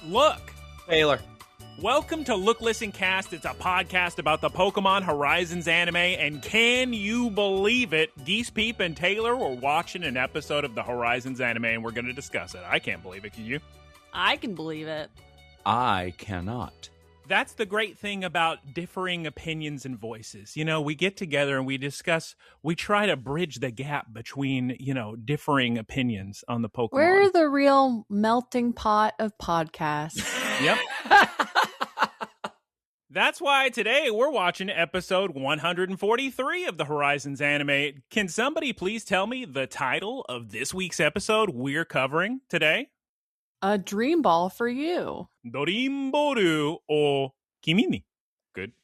Look. Taylor. Welcome to Look, Listen, Cast. It's a podcast about the Pokemon Horizons anime, and can you believe it? Geese, Peep, and Taylor were watching an episode of the Horizons anime, and we're going to discuss it. I can't believe it. Can you? I can believe it. I cannot. That's the great thing about differing opinions and voices. You know, we get together and we discuss, we try to bridge the gap between, differing opinions on the Pokemon. We're the real melting pot of podcasts. Yep. That's why today we're watching episode 143 of the Horizons anime. Can somebody please tell me the title of this week's episode we're covering today? A dream ball for you. Dorim boru o kimi ni.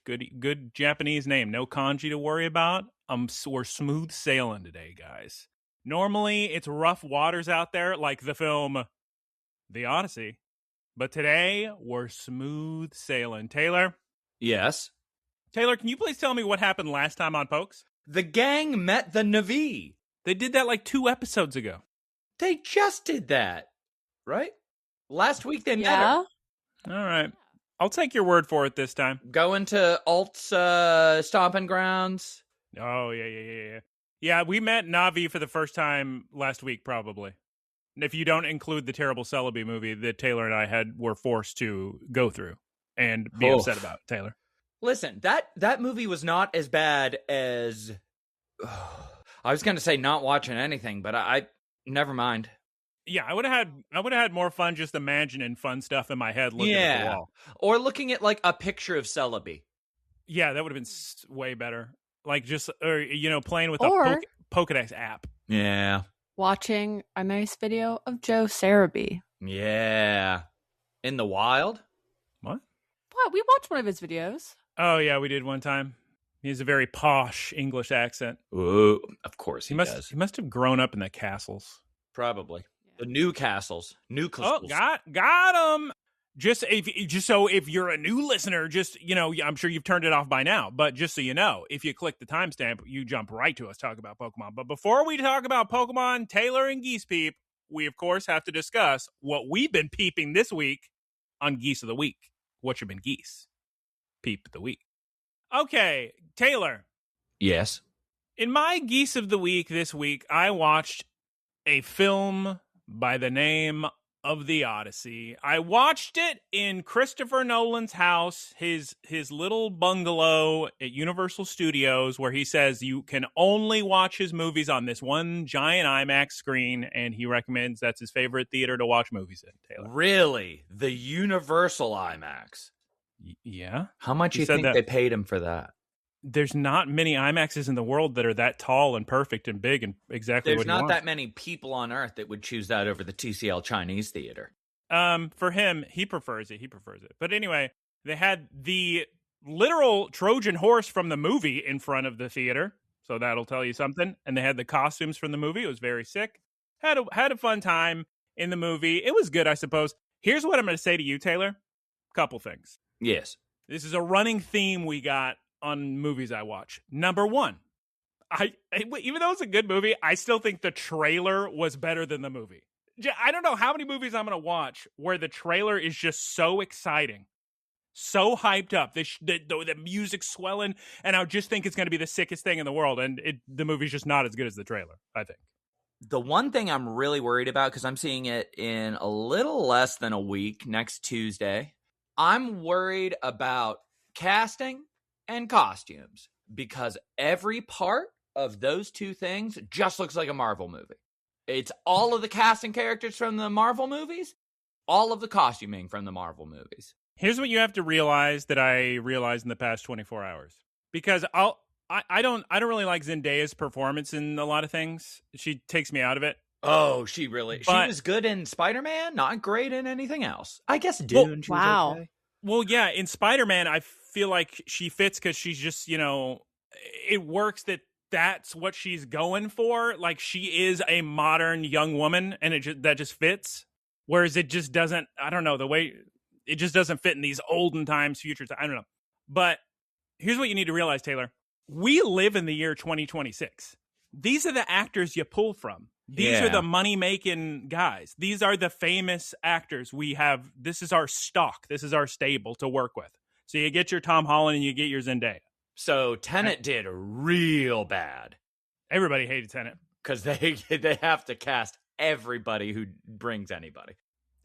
Good Japanese name. No kanji to worry about. We're smooth sailing today, guys. Normally, it's rough waters out there like the film The Odyssey. But today, we're smooth sailing. Taylor? Yes? Taylor, can you please tell me what happened last time on Pokes? The gang met the Na'vi. They did that like 2 episodes ago. They just did that, right? Last week they met Yeah. her. All right. I'll take your word for it this time. Going to Alt's stomping grounds. Oh, yeah. Yeah, we met Na'vi for the first time last week, probably. If you don't include the terrible Celebi movie that Taylor and I were forced to go through and be upset about, Taylor. Listen, that movie was not as bad as... I was going to say not watching anything, but I never mind. Yeah, I would have had more fun just imagining fun stuff in my head looking at the wall. Or looking at like a picture of Celebi. Yeah, that would have been way better. Like just playing with a Pokédex app. Yeah. Watching a nice video of Joe Sarabi. Yeah. In the wild? What? What? We watched one of his videos. Oh yeah, we did one time. He has a very posh English accent. Ooh, of course he does. He must have grown up in the castles. Probably. The new castles. New castles. Oh, got him. Just so if you're a new listener, I'm sure you've turned it off by now, but just so you know, if you click the timestamp, you jump right to us talking about Pokemon. But before we talk about Pokemon, Taylor and Geese Peep, we of course have to discuss what we've been peeping this week on Geese of the Week. What you been geese? Peep of the Week. Okay, Taylor. Yes. In my Geese of the Week this week, I watched a film by the name of The Odyssey. I watched it in Christopher Nolan's house, his little bungalow at Universal Studios, where he says you can only watch his movies on this one giant IMAX screen, and he recommends that's his favorite theater to watch movies in, Taylor. Really? The Universal IMAX? Yeah. How much do you think they paid him for that? There's not many IMAXs in the world that are that tall and perfect and big and exactly what he wants. There's not that many people on Earth that would choose that over the TCL Chinese Theater. For him, he prefers it. But anyway, they had the literal Trojan horse from the movie in front of the theater, so that'll tell you something. And they had the costumes from the movie. It was very sick. Had a fun time in the movie. It was good, I suppose. Here's what I'm going to say to you, Taylor. Couple things. Yes. This is a running theme we got on movies I watch. Number one, even though it's a good movie, I still think the trailer was better than the movie. I don't know how many movies I'm going to watch where the trailer is just so exciting, so hyped up. The music's swelling, and I just think it's going to be the sickest thing in the world, and the movie's just not as good as the trailer, I think. The one thing I'm really worried about, because I'm seeing it in a little less than a week, next Tuesday, I'm worried about casting and costumes, because every part of those two things just looks like a Marvel movie. It's all of the casting characters from the Marvel movies, all of the costuming from the Marvel movies. Here's what you have to realize that I realized in the past 24 hours, because I don't really like Zendaya's performance in a lot of things. She takes me out of it. Oh, she was good in Spider-Man, not great in anything else. I guess Dune. Wow. Okay. Well, yeah, in Spider-Man, I feel like she fits because she's just, it works that's what she's going for. Like, she is a modern young woman, and that just fits. Whereas it just doesn't, I don't know, the way, it just doesn't fit in these olden times, futures. I don't know. But here's what you need to realize, Taylor. We live in the year 2026. These are the actors you pull from. These are the money-making guys. These are the famous actors we have. This is our stock. This is our stable to work with. So you get your Tom Holland and you get your Zendaya. So Tenet did real bad. Everybody hated Tenet. Because they have to cast everybody who brings anybody.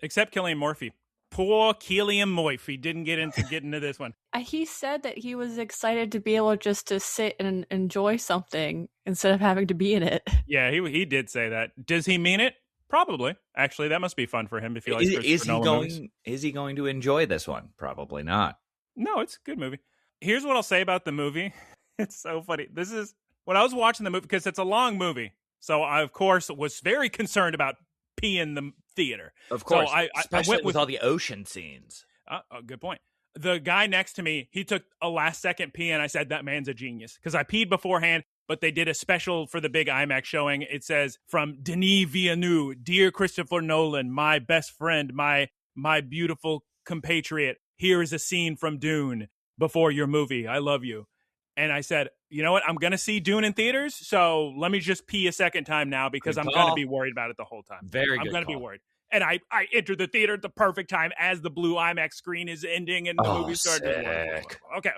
Except Cillian Murphy. Poor Cillian Murphy didn't get into this one. He said that he was excited to be able just to sit and enjoy something instead of having to be in it. Yeah, he did say that. Does he mean it? Probably. Actually, that must be fun for him if he likes Christopher Nolan movies. Is he going to enjoy this one? Probably not. No, it's a good movie. Here's what I'll say about the movie. It's so funny. This is when I was watching the movie, because it's a long movie. So I, of course, was very concerned about pee in the theater. Of course. So especially I went with all the ocean scenes. Good point. The guy next to me, he took a last second pee, and I said, that man's a genius. Because I peed beforehand, but they did a special for the big IMAX showing. It says, from Denis Villeneuve, dear Christopher Nolan, my best friend, my beautiful compatriot, here is a scene from Dune before your movie. I love you. And I said, you know what? I'm going to see Dune in theaters, so let me just pee a second time now because I'm going to be worried about it the whole time. I'm going to be worried. And I entered the theater at the perfect time as the blue IMAX screen is ending and the movie starts. Okay.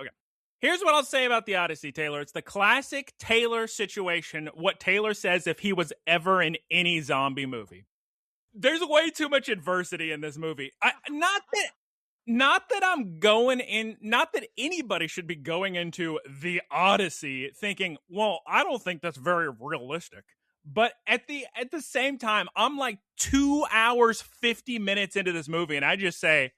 Here's what I'll say about the Odyssey, Taylor. It's the classic Taylor situation, what Taylor says if he was ever in any zombie movie. There's way too much adversity in this movie. Not that anybody should be going into the Odyssey thinking, well, I don't think that's very realistic. But at the same time, I'm like 2 hours, 50 minutes into this movie, and I just say,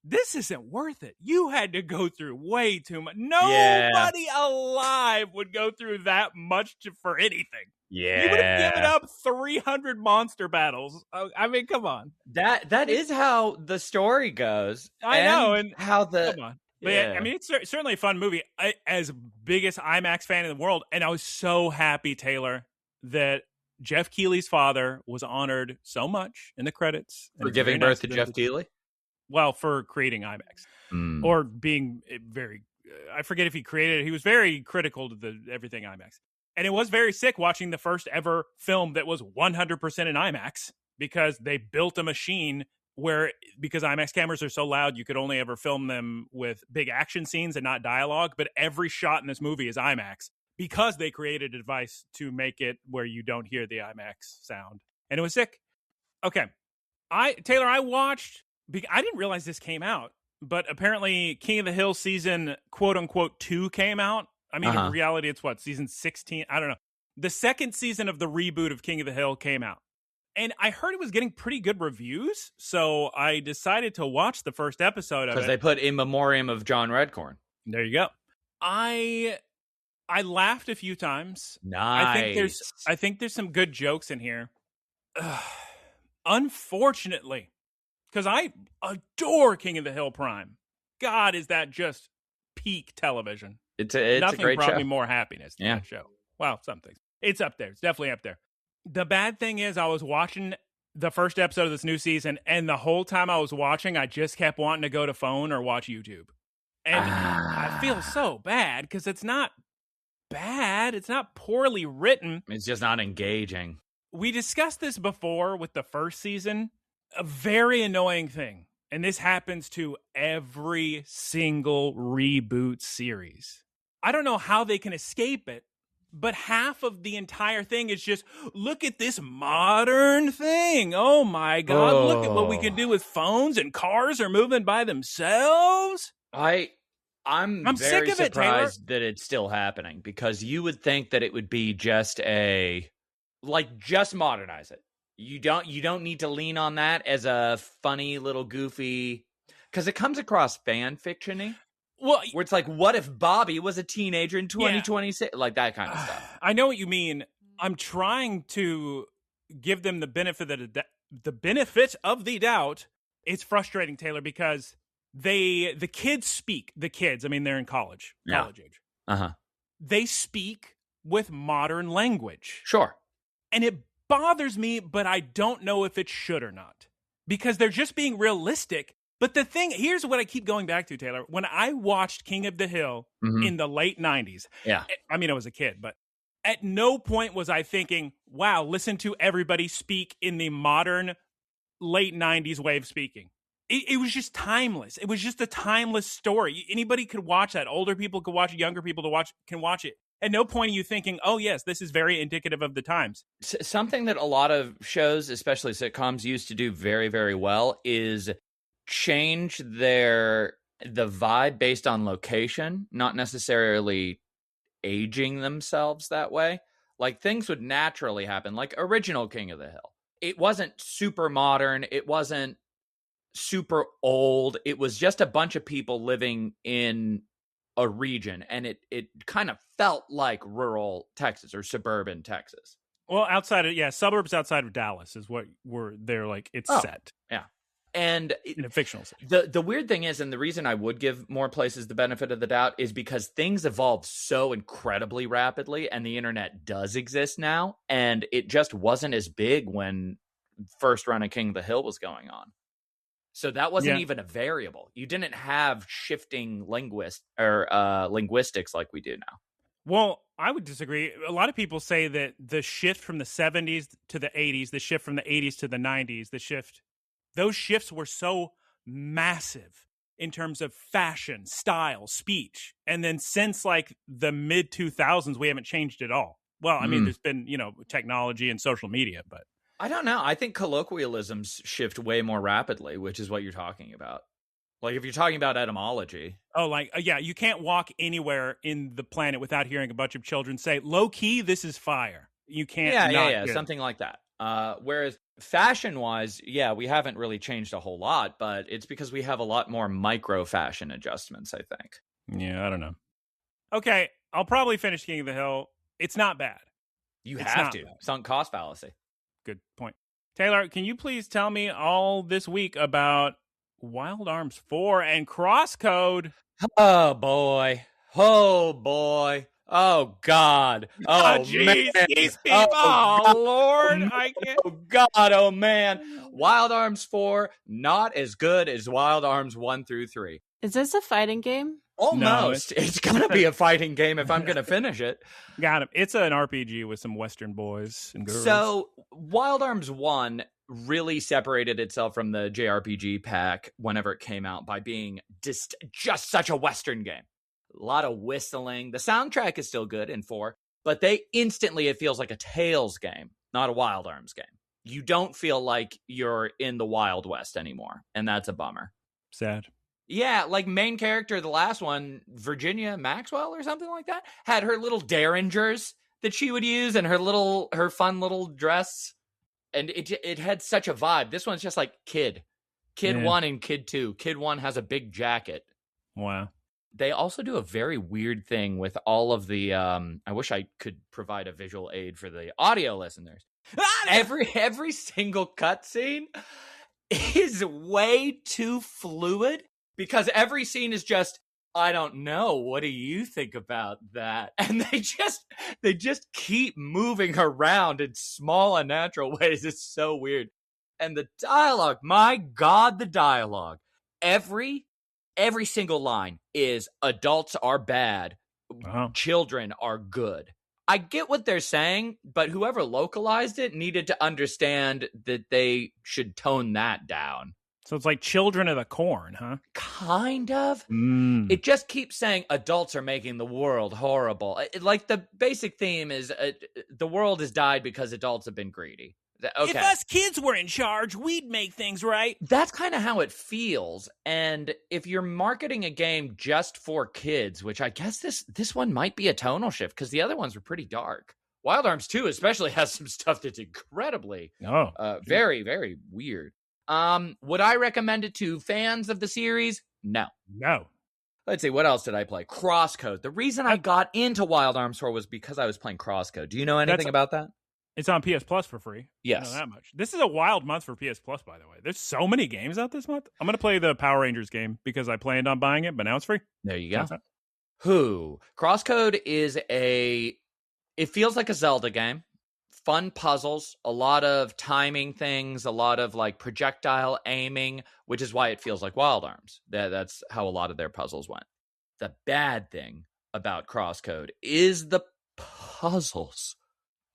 this isn't worth it. You had to go through way too much. Nobody alive would go through that much for anything. Yeah. You would have given up 300 monster battles. I mean, come on. That is how the story goes. I know. And how the... Come on. But yeah, I mean, it's certainly a fun movie. As biggest IMAX fan in the world, and I was so happy, Taylor, that Jeff Keighley's father was honored so much in the credits. For giving birth to Jeff Keighley? Well, for creating IMAX. Or being very... I forget if he created it. He was very critical to everything IMAX. And it was very sick watching the first ever film that was 100% in IMAX because they built a machine where, because IMAX cameras are so loud, you could only ever film them with big action scenes and not dialogue. But every shot in this movie is IMAX because they created a device to make it where you don't hear the IMAX sound. And it was sick. Okay. Taylor, I watched, I didn't realize this came out, but apparently King of the Hill season quote unquote 2 came out. I mean, in reality, it's what, season 16? I don't know. The second season of the reboot of King of the Hill came out. And I heard it was getting pretty good reviews. So I decided to watch the first episode of it. Because they put in memoriam of John Redcorn. There you go. I laughed a few times. Nice. I think there's some good jokes in here. Unfortunately, because I adore King of the Hill Prime. God, is that just peak television. It's a great brought show. me more happiness than that show. Well, some things. It's up there. It's definitely up there. The bad thing is I was watching the first episode of this new season, and the whole time I was watching, I just kept wanting to go to phone or watch YouTube. And I feel so bad because it's not bad. It's not poorly written. It's just not engaging. We discussed this before with the first season. A very annoying thing. And this happens to every single reboot series. I don't know how they can escape it, but half of the entire thing is just, look at this modern thing. Oh my God, look at what we can do with phones and cars are moving by themselves. I'm very sick of it, Taylor. surprised that it's still happening because you would think that it would be just just modernize it. You don't need to lean on that as a funny little goofy, because it comes across fan fiction-y. Well, where it's like, what if Bobby was a teenager in 2026? Like that kind of stuff. I know what you mean. I'm trying to give them the benefit of the doubt. It's frustrating, Taylor, because the kids speak. The kids, I mean, they're in college age. They speak with modern language. Sure. And it bothers me, but I don't know if it should or not. Because they're just being realistic. But the thing, here's what I keep going back to, Taylor. When I watched King of the Hill in the late 90s, I mean, I was a kid, but At no point was I thinking, wow, listen to everybody speak in the modern late 90s way of speaking. It was just timeless. It was just a timeless story. Anybody could watch that. Older people could watch it. Younger people can watch it. At no point are you thinking, oh, yes, this is very indicative of the times. Something that a lot of shows, especially sitcoms, used to do very, very well is change the vibe based on location, not necessarily aging themselves that way. Like, things would naturally happen, like original King of the Hill. It wasn't super modern. It wasn't super old. It was just a bunch of people living in a region, and it kind of felt like rural Texas or suburban Texas. Well, suburbs outside of Dallas is what they're like, it's set. Yeah. And in a fictional setting. The weird thing is, and the reason I would give more places the benefit of the doubt is because things evolved so incredibly rapidly, and the internet does exist now, and it just wasn't as big when first run of King of the Hill was going on. So that wasn't even a variable. You didn't have shifting linguistics like we do now. Well, I would disagree. A lot of people say that the shift from the 70s to the 80s, the shift from the 80s to the 90s, those shifts were so massive in terms of fashion, style, speech. And then since like the mid 2000s, we haven't changed at all. Well, I mean, there's been, technology and social media, but I don't know. I think colloquialisms shift way more rapidly, which is what you're talking about. Like if you're talking about etymology. Oh, you can't walk anywhere in the planet without hearing a bunch of children say, low key, this is fire. You can't. Yeah, something like that. Whereas fashion-wise, we haven't really changed a whole lot, but it's because we have a lot more micro fashion adjustments, I think. Yeah, I don't know. Okay, I'll probably finish King of the Hill. It's not bad. It's have to. Bad. Sunk cost fallacy. Good point. Taylor, can you please tell me all this week about Wild Arms 4 and Crosscode? Oh, boy. Oh, boy. Oh, God. Oh, jeez. Man. These people. Oh, Lord. I can't. Oh, God. Oh, man. Wild Arms 4, not as good as Wild Arms 1 through 3. Is this a fighting game? Almost. No, it's going to be a fighting game if I'm going to finish it. Got him. It's an RPG with some Western boys and girls. So, Wild Arms 1 really separated itself from the JRPG pack whenever it came out by being just such a Western game. A lot of whistling. The soundtrack is still good in 4, but it feels like a Tales game, not a Wild Arms game. You don't feel like you're in the Wild West anymore, and that's a bummer. Sad. Yeah, like main character, the last one, Virginia Maxwell or something like that, had her little derringers that she would use and her fun little dress. And it had such a vibe. This one's just like Kid 1 and Kid 2. Kid 1 has a big jacket. Wow. They also do a very weird thing with all of the, I wish I could provide a visual aid for the audio listeners. Every single cutscene is way too fluid. Because every scene is just, I don't know. What do you think about that? And they just keep moving around in small, unnatural ways. It's so weird. And the dialogue, my God, the dialogue. Every single line is adults are bad, children are good. I get what they're saying, but whoever localized it needed to understand that they should tone that down. So it's like Children of the Corn, huh? Kind of. It just keeps saying adults are making the world horrible. Like the basic theme is the world has died because adults have been greedy. Okay. If us kids were in charge, we'd make things right. That's kind of how it feels. And if you're marketing a game just for kids, which I guess this one might be a tonal shift because the other ones were pretty dark. Wild Arms 2 especially has some stuff that's incredibly, very, very weird. Would I recommend it to fans of the series? No. Let's see, what else did I play? Crosscode. The reason I got into Wild Arms 4 was because I was playing Crosscode. Do you know anything about that? It's on PS Plus for free. Yes. I know that much. This is a wild month for PS Plus, by the way. There's so many games out this month. I'm going to play the Power Rangers game because I planned on buying it, but now it's free. There you go. Crosscode is it feels like a Zelda game. Fun puzzles, a lot of timing things, a lot of like projectile aiming, which is why it feels like Wild Arms. That's how a lot of their puzzles went. The bad thing about Crosscode is the puzzles.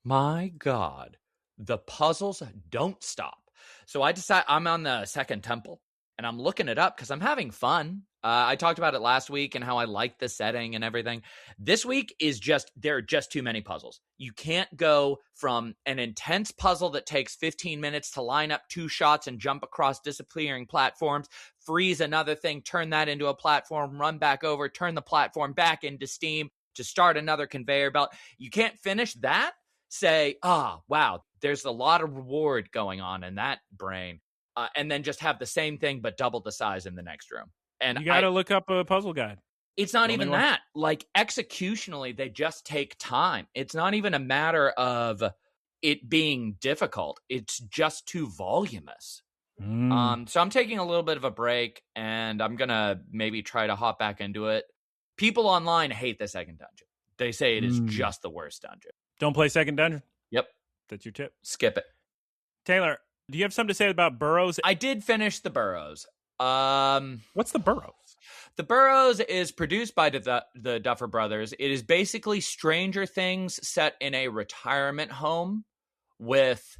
My God, the puzzles don't stop. So I decide I'm on the second temple, and I'm looking it up because I'm having fun. I talked about it last week and how I like the setting and everything. This week is there are just too many puzzles. You can't go from an intense puzzle that takes 15 minutes to line up 2 shots and jump across disappearing platforms, freeze another thing, turn that into a platform, run back over, turn the platform back into steam to start another conveyor belt. You can't finish that, say, wow, there's a lot of reward going on in that brain, and then just have the same thing but double the size in the next room. And you got to look up a puzzle guide. It's not even that. Like, executionally, they just take time. It's not even a matter of it being difficult. It's just too voluminous. So I'm taking a little bit of a break, and I'm going to maybe try to hop back into it. People online hate the second dungeon. They say it is just the worst dungeon. Don't play second dungeon? Yep. That's your tip. Skip it. Taylor, do you have something to say about Burroughs? I did finish the Burroughs. What's the Burroughs? The Burroughs is produced by the Duffer Brothers. It is basically Stranger Things set in a retirement home with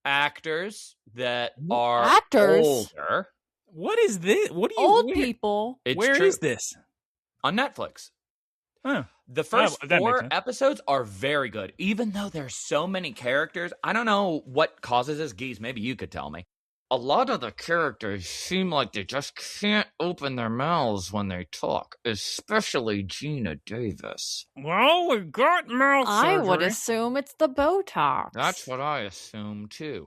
actors that are older. What is this? What do you old people? Where is this? On Netflix. Huh. The first 4 episodes are very good, even though there's so many characters. I don't know what causes this. Geese, maybe you could tell me. A lot of the characters seem like they just can't open their mouths when they talk, especially Gina Davis. Well, we got mouth surgery. I would assume it's the Botox. That's what I assume, too.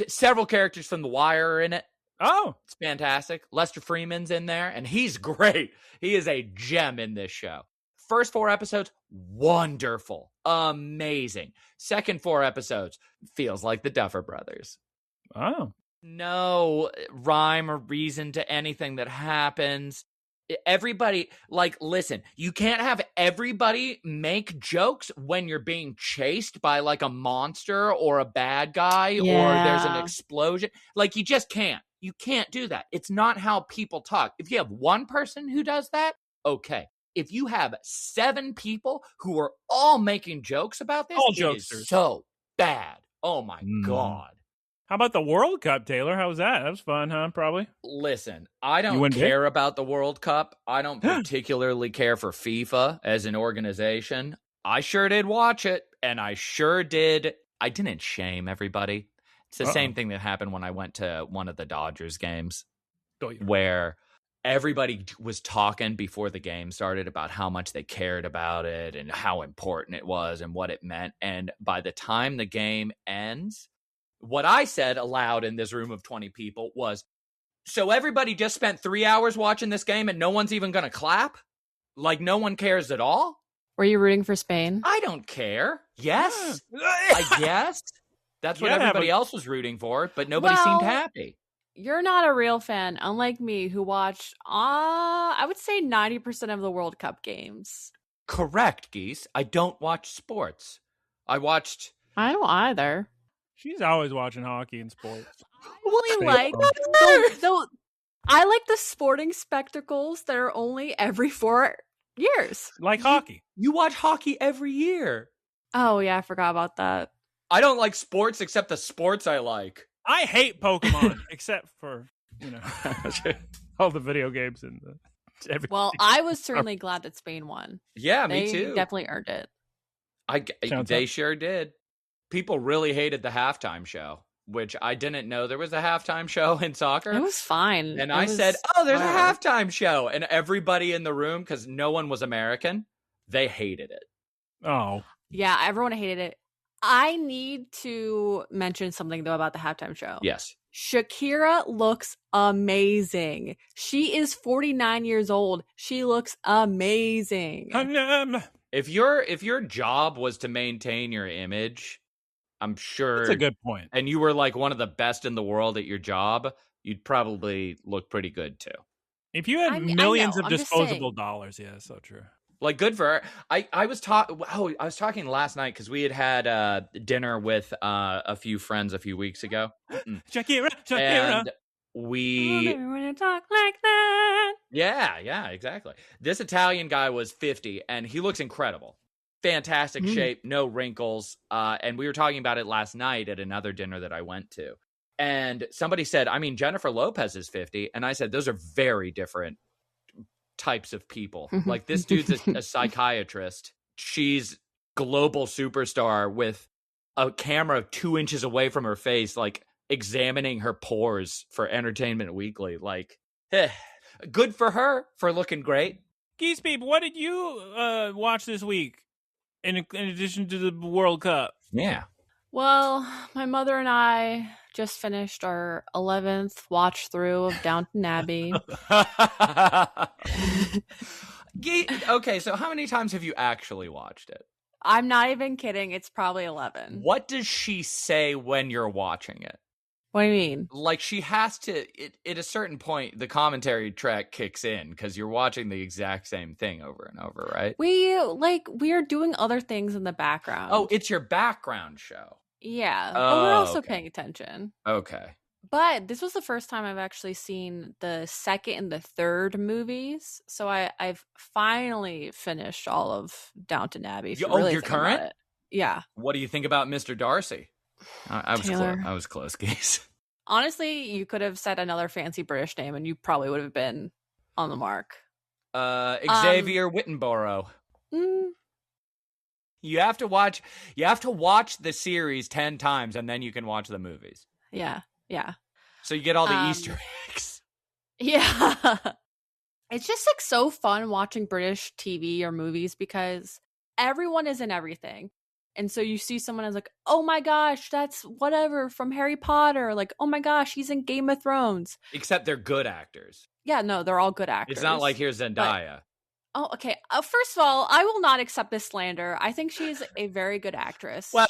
Several characters from The Wire are in it. Oh. It's fantastic. Lester Freeman's in there, and he's great. He is a gem in this show. First 4 episodes, wonderful. Amazing. Second 4 episodes, feels like the Duffer Brothers. Oh. No rhyme or reason to anything that happens. Everybody, listen, you can't have everybody make jokes when you're being chased by, a monster or a bad guy or there's an explosion. You just can't. You can't do that. It's not how people talk. If you have one person who does that, okay. If you have 7 people who are all making jokes about this, it is so bad. Oh, my God. How about the World Cup, Taylor? How was that? That was fun, huh? Probably. Listen, I don't care about the World Cup. I don't particularly care for FIFA as an organization. I sure did watch it, and I sure did. I didn't shame everybody. It's the same thing that happened when I went to one of the Dodgers games where everybody was talking before the game started about how much they cared about it and how important it was and what it meant. And by the time the game ends, what I said aloud in this room of 20 people was, so everybody just spent 3 hours watching this game and no one's even going to clap? No one cares at all? Were you rooting for Spain? I don't care. Yes. I guess. That's what everybody else was rooting for, but nobody seemed happy. You're not a real fan, unlike me, who watched, I would say 90% of the World Cup games. Correct, Geese. I don't watch sports. I don't either. She's always watching hockey and sports. I like the sporting spectacles that are only every 4 years. Like hockey. You watch hockey every year. Oh, yeah, I forgot about that. I don't like sports except the sports I like. I hate Pokemon, except for, all the video games and everything. Well, I was certainly glad that Spain won. Yeah, me too. They definitely earned it. They sure did. People really hated the halftime show, which I didn't know there was a halftime show in soccer. It was fine. And I said, there's a halftime show. And everybody in the room, because no one was American, they hated it. Oh. Yeah, everyone hated it. I need to mention something, though, about the halftime show. Yes. Shakira looks amazing. She is 49 years old. She looks amazing. If your job was to maintain your image, I'm sure that's a good point. And you were one of the best in the world at your job, you'd probably look pretty good too. If you had millions of disposable dollars, yeah, so true. Good for her. I was talking last night because we had dinner with a few friends a few weeks ago. Shakira. And we want to talk like that. Yeah, exactly. This Italian guy was 50 and he looks incredible. fantastic shape, no wrinkles. And we were talking about it last night at another dinner that I went to. And somebody said, I mean, Jennifer Lopez is 50. And I said, those are very different types of people. Like, this dude's a psychiatrist. She's global superstar with a camera 2 inches away from her face, like examining her pores for Entertainment Weekly. Like, good for her for looking great. Geese Peep, what did you watch this week in addition to the World Cup? Yeah. Well, my mother and I just finished our 11th watch through of Downton Abbey. Okay, so how many times have you actually watched it? I'm not even kidding. It's probably 11. What does she say when you're watching it? What do you mean? Like, she has to, at a certain point, the commentary track kicks in because you're watching the exact same thing over and over, right? We are doing other things in the background. Oh, it's your background show. Yeah, but we're also okay. paying attention. Okay. But this was the first time I've actually seen the second and the third movies. So I've finally finished all of Downton Abbey. You're current? Yeah. What do you think about Mr. Darcy? I was Taylor. close. I was close, Geese. Honestly, you could have said another fancy British name and you probably would have been on the mark. Xavier Wittenborough. Mm, You have to watch the series 10 times and then you can watch the movies. yeah. So you get all the Easter eggs. Yeah. It's just like so fun watching British TV or movies because everyone is in everything. And so you see someone as like, oh my gosh, that's whatever from Harry Potter. Like, oh my gosh, he's in Game of Thrones. Except they're good actors. Yeah, no, they're all good actors. It's not like here's Zendaya. Oh, okay. First of all, I will not accept this slander. I think she's a very good actress. Well,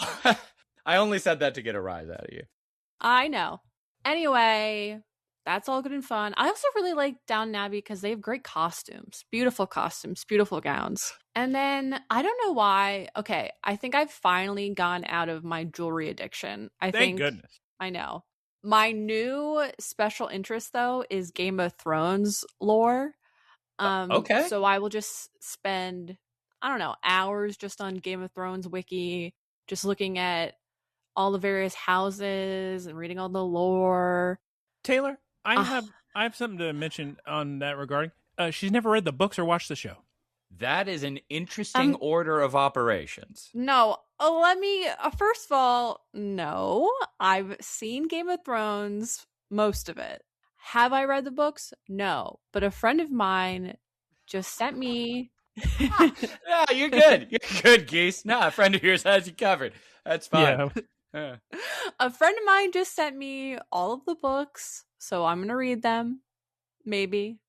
I only said that to get a rise out of you. I know. Anyway, that's all good and fun. I also really like Downton Abbey because they have great costumes, beautiful gowns. And then I don't know why. Okay, I think I've finally gone out of my jewelry addiction. Thank goodness. I know. My new special interest though is Game of Thrones lore. Okay. So I will just spend, I don't know, hours just on Game of Thrones wiki, just looking at all the various houses and reading all the lore. Taylor, I have something to mention on that regarding. She's never read the books or watched the show. That is an interesting order of operations. No, let me, first of all, no, I've seen Game of Thrones, most of it. Have I read the books? No, but a friend of mine just sent me. Yeah, you're good. You're good, Geese. No, a friend of yours has you covered. That's fine. Yeah. A friend of mine just sent me all of the books, so I'm gonna read them. Maybe.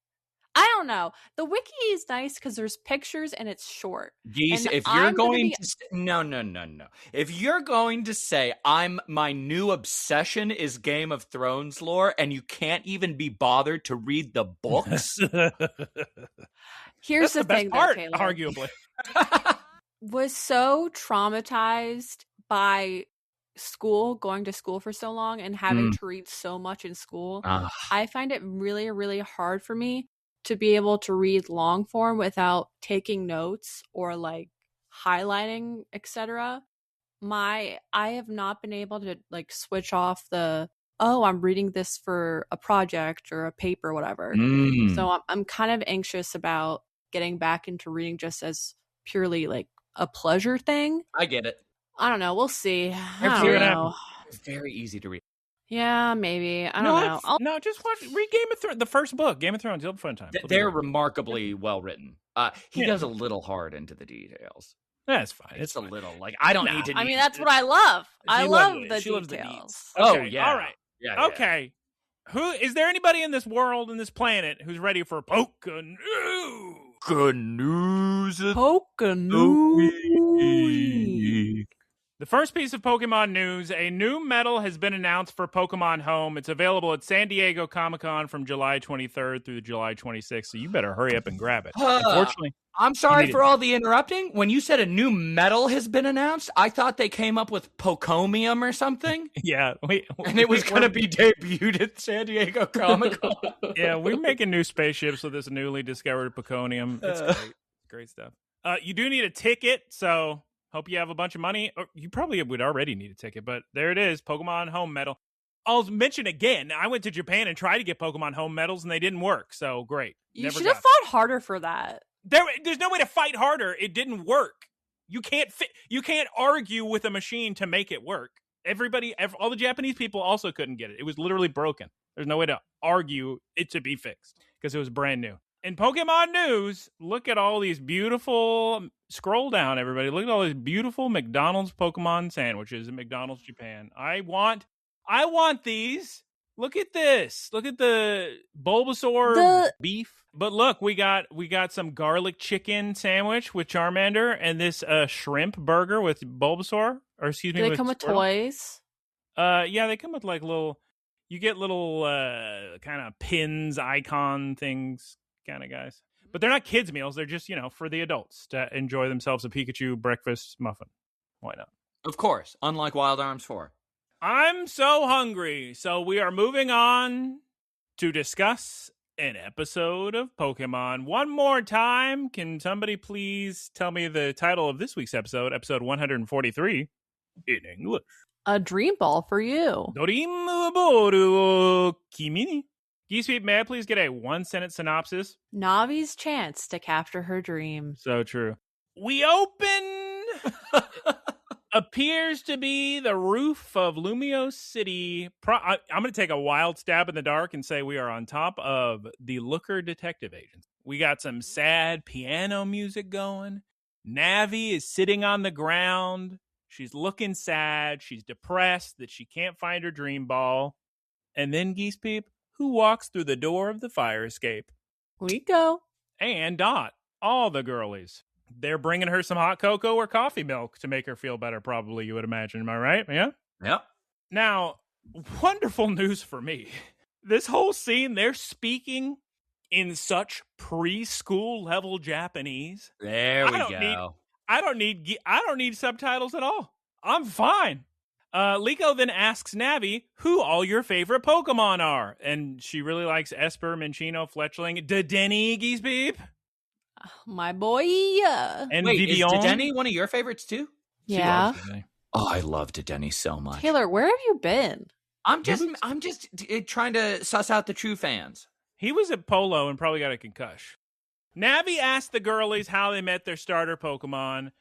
I don't know. The wiki is nice because there's pictures and it's short. Geese, And if you're I'm going gonna to no. If you're going to say my new obsession is Game of Thrones lore and you can't even be bothered to read the books. Here's That's the thing, best part, though, Taylor. arguably. Was so traumatized by school, going to school for so long and having to read so much in school. I find it really, really hard for me to be able to read long form without taking notes or like highlighting, etc. I have not been able to like switch off the, oh, I'm reading this for a project or a paper or whatever. So I'm kind of anxious about getting back into reading just as purely like a pleasure thing. I get it. I don't know. We'll see. I Let's don't see what know. It's very easy to read. Yeah, maybe. I don't know. No, just read Game of Thrones. The first book, Game of Thrones. You'll have a fun time. They're remarkably well written. He goes a little hard into the details. That's fine. It's fine. a little like I don't need to. I mean, that's what I love. I love the she loves the details. Oh Okay, yeah. All right. Yeah. Okay. Who is there anybody in this world, in this planet, who's ready for Poké-news? Good news. Poké-news. The first piece of Pokemon news, a new medal has been announced for Pokemon Home. It's available at San Diego Comic-Con from July 23rd through July 26th, so you better hurry up and grab it. Unfortunately, I'm sorry for all the interrupting. When you said a new medal has been announced, I thought they came up with Pokémium or something. Yeah. And it was going to be debuted at San Diego Comic-Con. Yeah, we're making new spaceships with this newly discovered Pokonium. It's great. Great stuff. You do need a ticket, so hope you have a bunch of money. Or you probably would already need a ticket, but there it is, Pokemon Home Medal. I'll mention again, I went to Japan and tried to get Pokemon Home Medals, and they didn't work, so great. You should have fought harder for that. There's no way to fight harder. It didn't work. You can't argue with a machine to make it work. All the Japanese people also couldn't get it. It was literally broken. There's no way to argue it to be fixed because it was brand new. In Pokemon news, look at all these beautiful, scroll down everybody, look at all these beautiful McDonald's Pokemon sandwiches in McDonald's Japan. I want these. Look at this. Look at the Bulbasaur beef. But look, we got some garlic chicken sandwich with Charmander and this shrimp burger with Bulbasaur. Or excuse me, do they come with toys? Yeah, they come with like little. You get little kind of pins, icon things, kind of guys. But they're not kids' meals. They're just for the adults to enjoy themselves a Pikachu breakfast muffin. Why not? Of course, unlike Wild Arms 4. I'm so hungry. So we are moving on to discuss an episode of Pokemon. One more time, can somebody please tell me the title of this week's episode 143, in English? A dream ball for you. Dorim boru kimini. Geese, may I please get a one-sentence synopsis? Navi's chance to capture her dream. So true. We open... appears to be the roof of Lumio City. I'm going to take a wild stab in the dark and say we are on top of the Looker Detective Agency. We got some sad piano music going. Navi is sitting on the ground. She's looking sad. She's depressed that she can't find her dream ball. And then, Geese Peep, who walks through the door of the fire escape? Liko. And Dot. All the girlies. They're bringing her some hot cocoa or coffee milk to make her feel better, probably, you would imagine. Am I right? Yeah? Yep. Now, wonderful news for me. This whole scene, they're speaking in such preschool level Japanese. There we go. I don't need subtitles at all. I'm fine. Liko then asks Navi who all your favorite Pokemon are. And she really likes Esper, Minccino, Fletchling, Dedenne, Geese Beep. My boy. And wait, Vivian. is Dedenne one of your favorites too? Yeah. Oh, I love Dedenne so much. Taylor, where have you been? I'm just trying to suss out the true fans. He was at Polo and probably got a concussion. Navi asked the girlies how they met their starter Pokemon.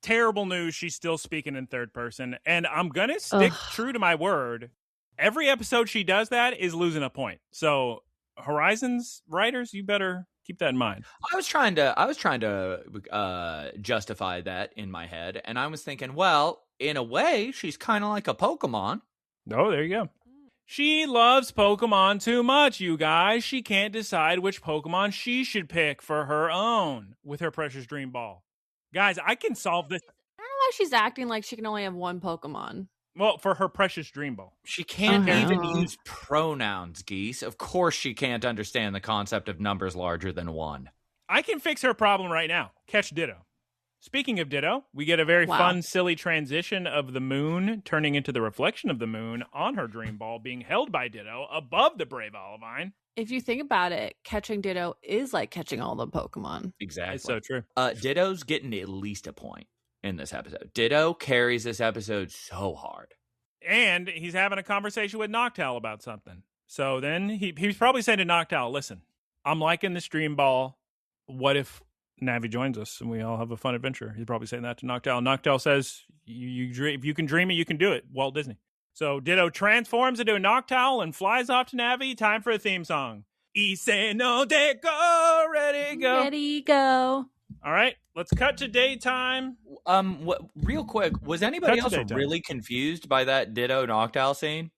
Terrible news, she's still speaking in third person. And I'm going to stick true to my word. Every episode she does that is losing a point. So, Horizons writers, you better keep that in mind. I was trying to justify that in my head. And I was thinking, well, in a way, she's kind of like a Pokemon. Oh, there you go. She loves Pokemon too much, you guys. She can't decide which Pokemon she should pick for her own with her precious dream ball. Guys, I can solve this. I don't know why she's acting like she can only have one Pokemon. Well, for her precious dream ball. She can't even use pronouns, Geese. Of course she can't understand the concept of numbers larger than one. I can fix her problem right now. Catch Ditto. Speaking of Ditto, we get a very fun, silly transition of the moon turning into the reflection of the moon on her dream ball being held by Ditto above the Brave Olivine. If you think about it, catching Ditto is like catching all the Pokemon. Exactly. It's so true. Ditto's getting at least a point in this episode. Ditto carries this episode so hard. And he's having a conversation with Noctowl about something. So then he's probably saying to Noctowl, listen, I'm liking this dream ball. What if Navi joins us and we all have a fun adventure? He's probably saying that to Noctowl. Noctowl says, if you can dream it, you can do it. Walt Disney. So Ditto transforms into a Noctowl and flies off to Navi. Time for a theme song. Ise no Deko, ready, go. Ready, go. All right, let's cut to daytime. Real quick, was anybody else really confused by that Ditto Noctowl scene?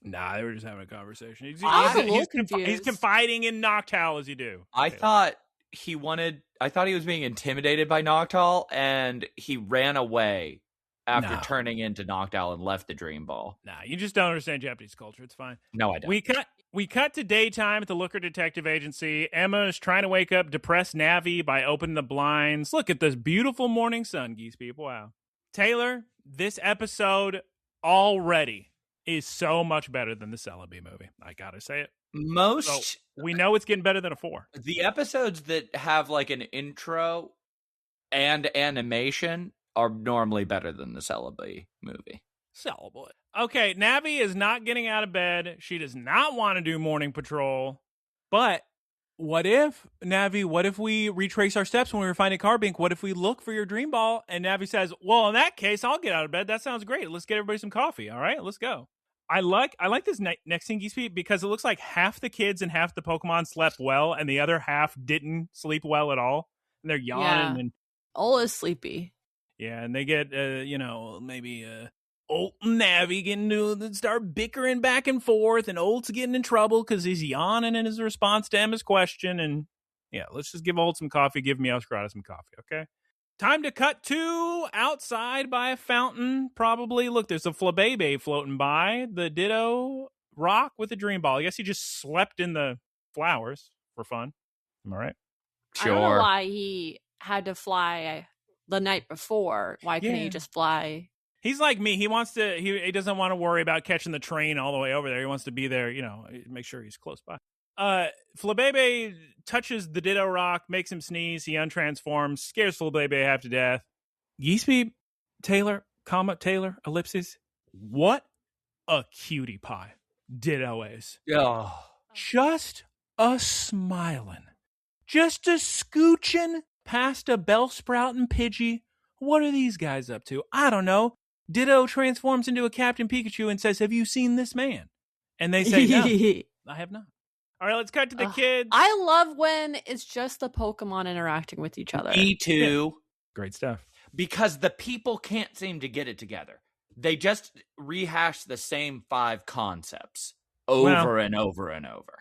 Nah, they were just having a conversation. He's confiding in Noctowl as you do. I thought he was being intimidated by Noctowl, and he ran away after turning into Noctowl and left the dream ball. Nah, you just don't understand Japanese culture. It's fine. No, I don't. We cut to daytime at the Looker Detective Agency. Emma is trying to wake up depressed Navi by opening the blinds. Look at this beautiful morning sun, Geese people. Wow. Taylor, this episode already is so much better than the Celebi movie. I gotta say it. We know it's getting better than a 4. The episodes that have like an intro and animation are normally better than the Celebi movie. Celebi. Okay, Navi is not getting out of bed. She does not want to do morning patrol. But what if, Navi, what if we retrace our steps when we were finding Carbink? What if we look for your dream ball? And Navi says, well, in that case, I'll get out of bed. That sounds great. Let's get everybody some coffee. All right, let's go. I like this next thing, Geekspeed, because it looks like half the kids and half the Pokemon slept well, and the other half didn't sleep well at all. And they're yawning. And Ol is sleepy. Yeah, and they get, maybe Olt and Navi getting to start bickering back and forth, and Olt's getting in trouble because he's yawning in his response to Emma's question. And yeah, let's just give Olt some coffee. Give Meowscarada some coffee, okay? Time to cut to outside by a fountain, probably. Look, there's a Flabébé floating by. The Ditto rock with a dream ball. I guess he just slept in the flowers for fun. Am I right? Sure. I don't know why he had to fly the night before. Why couldn't he just fly? He's like me. He wants to. He doesn't want to worry about catching the train all the way over there. He wants to be there. Make sure he's close by. Flabébé touches the Ditto rock, makes him sneeze. He untransforms, scares Flabébé half to death. Geekspeed, Taylor, ellipses. What a cutie pie Ditto is. Oh. Just a smiling, just a scooching past a Bellsprout and Pidgey. What are these guys up to? I don't know. Ditto transforms into a Captain Pikachu and says, have you seen this man? And they say, no, I have not. All right, let's cut to the kids. I love when it's just the Pokemon interacting with each other. Me too. Yeah. Great stuff. Because the people can't seem to get it together. They just rehash the same 5 concepts over and over and over.